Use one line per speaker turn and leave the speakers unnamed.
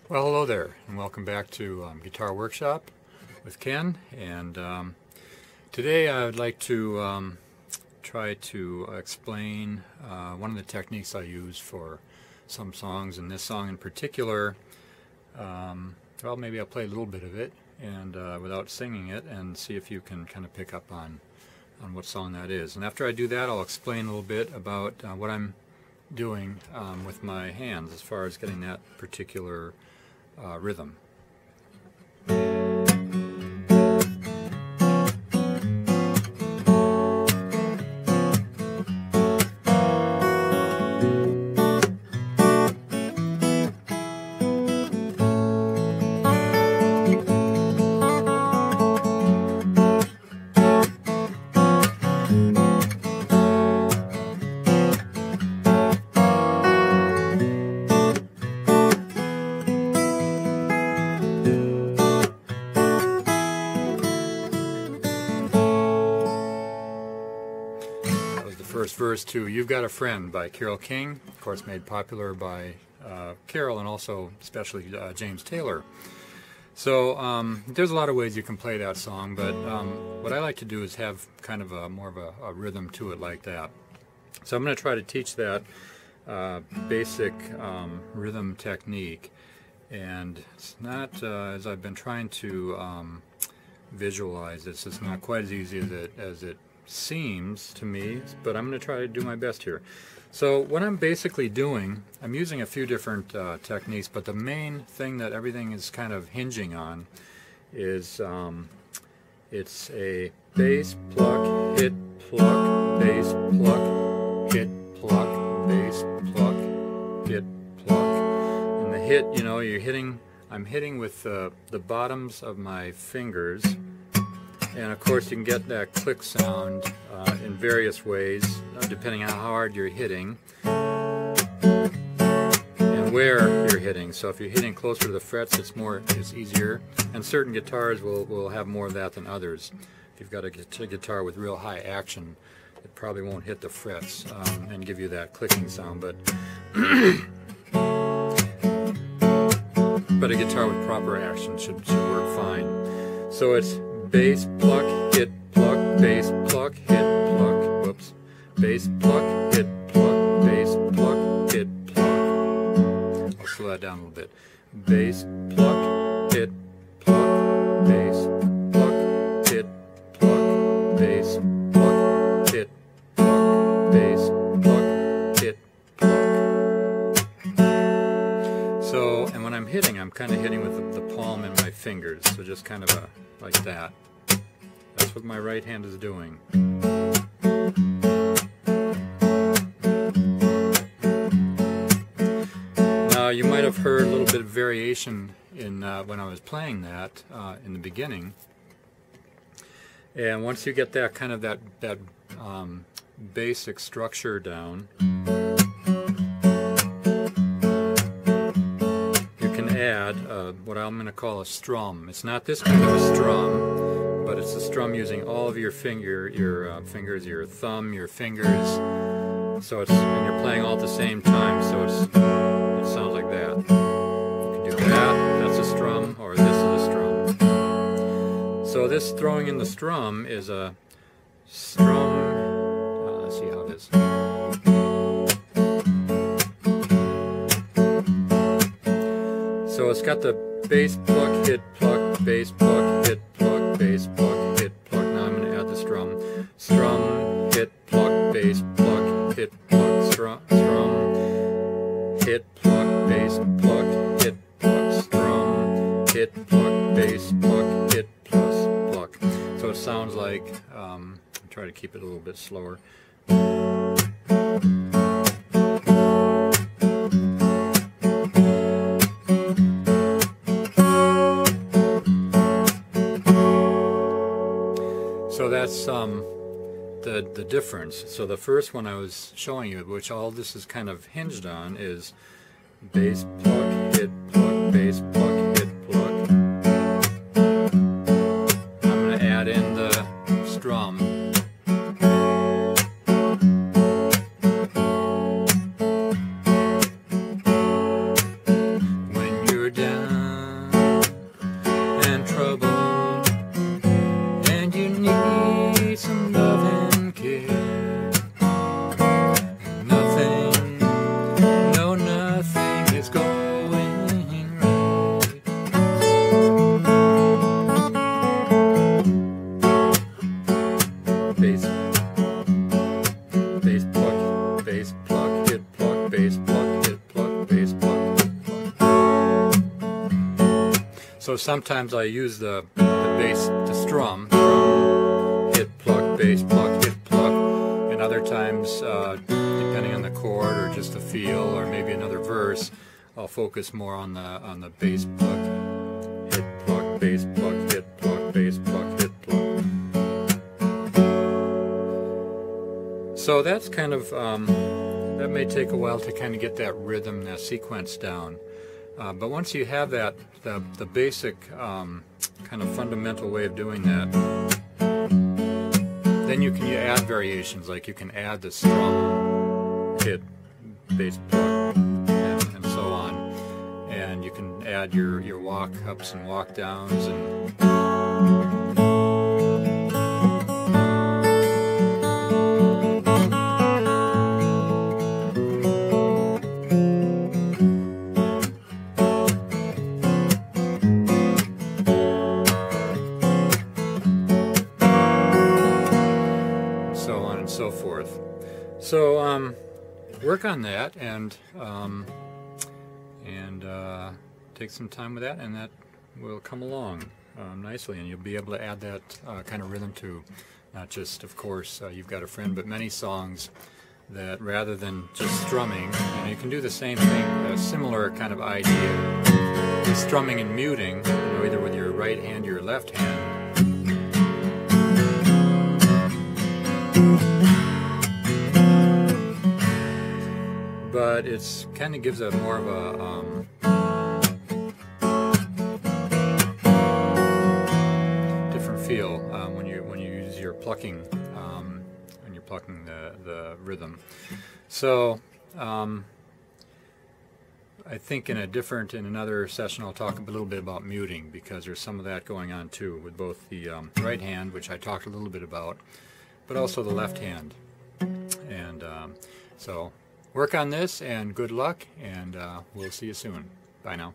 Well, hello there, and welcome back to Guitar Workshop with Ken. And today I would like to try to explain one of the techniques I use for some songs, and this song in particular. Well, maybe I'll play a little bit of it and without singing it, and see if you can kind of pick up on what song that is. And after I do that, I'll explain a little bit about what I'm doing with my hands as far as getting that particular rhythm. First verse to You've Got a Friend by Carole King, of course made popular by Carole and also especially James Taylor. So there's a lot of ways you can play that song, but what I like to do is have kind of more of a rhythm to it like that. So I'm going to try to teach that basic rhythm technique, and it's not, as I've been trying to visualize this, it's not quite as easy as it seems to me, but I'm going to try to do my best here. So what I'm basically doing, I'm using a few different techniques, but the main thing that everything is kind of hinging on is it's a bass pluck, hit pluck, bass pluck, hit pluck, bass pluck, hit pluck. And the hit, you know, I'm hitting with the bottoms of my fingers. And of course you can get that click sound in various ways, depending on how hard you're hitting and where you're hitting. So if you're hitting closer to the frets, it's easier. And certain guitars will have more of that than others. If you've got a guitar with real high action, it probably won't hit the frets and give you that clicking sound. But but a guitar with proper action should work fine. So it's bass pluck, hit pluck, bass pluck, hit pluck, whoops, bass pluck, hit pluck, bass pluck, hit pluck. I'll slow that down a little bit. Bass pluck, hit pluck, bass pluck, hit pluck, bass pluck, hit pluck, bass pluck, hit pluck. So, and when I'm hitting, I'm kind of hitting with the palm and my fingers, so just kind of like that. That's what my right hand is doing. Now you might have heard a little bit of variation in when I was playing that in the beginning. And once you get that kind of that basic structure down, you can add what I'm going to call a strum. It's not this kind of a strum, but it's a strum using all of your fingers, your thumb, your fingers. So and you're playing all at the same time, so it sounds like that. You can do that, that's a strum, or this is a strum. So this throwing in the strum is a strum, let's see how it is. So it's got the bass pluck, hit pluck, bass pluck, hit pluck, bass pluck, hit pluck. Now I'm going to add the strum. Strum, hit pluck, bass pluck, hit pluck, strum, hit pluck, bass pluck, hit pluck, strum, hit pluck, bass pluck, hit plus pluck. So it sounds like, I'll try to keep it a little bit slower. So that's the difference. So the first one I was showing you, which all this is kind of hinged on, is bass pluck, hit pluck, bass pluck, hit pluck. I'm going to add in the strum. When you're down bass, pluck, pluck. So sometimes I use the bass to strum, hit, pluck, bass, pluck, hit, pluck, and other times, depending on the chord or just the feel or maybe another verse, I'll focus more on the bass pluck, hit, pluck, bass, pluck, hit, pluck, bass, pluck, hit, pluck. So that's kind of, that may take a while to kind of get that rhythm, that sequence down. But once you have that, the basic kind of fundamental way of doing that, then you add variations, like you can add the strum, hit, bass, pluck, and so on. And you can add your walk ups and walk downs and so forth. So work on that and take some time with that, and that will come along nicely, and you'll be able to add that kind of rhythm to not just, of course, You've Got a Friend, but many songs that rather than just strumming, you can do the same thing, a similar kind of idea, strumming and muting, either with your right hand or your left hand. But it's kind of gives a more of a different feel when you use your plucking when you're plucking the rhythm. So I think in another session I'll talk a little bit about muting, because there's some of that going on too with both the right hand, which I talked a little bit about, but also the left hand. And so work on this, and good luck, and we'll see you soon. Bye now.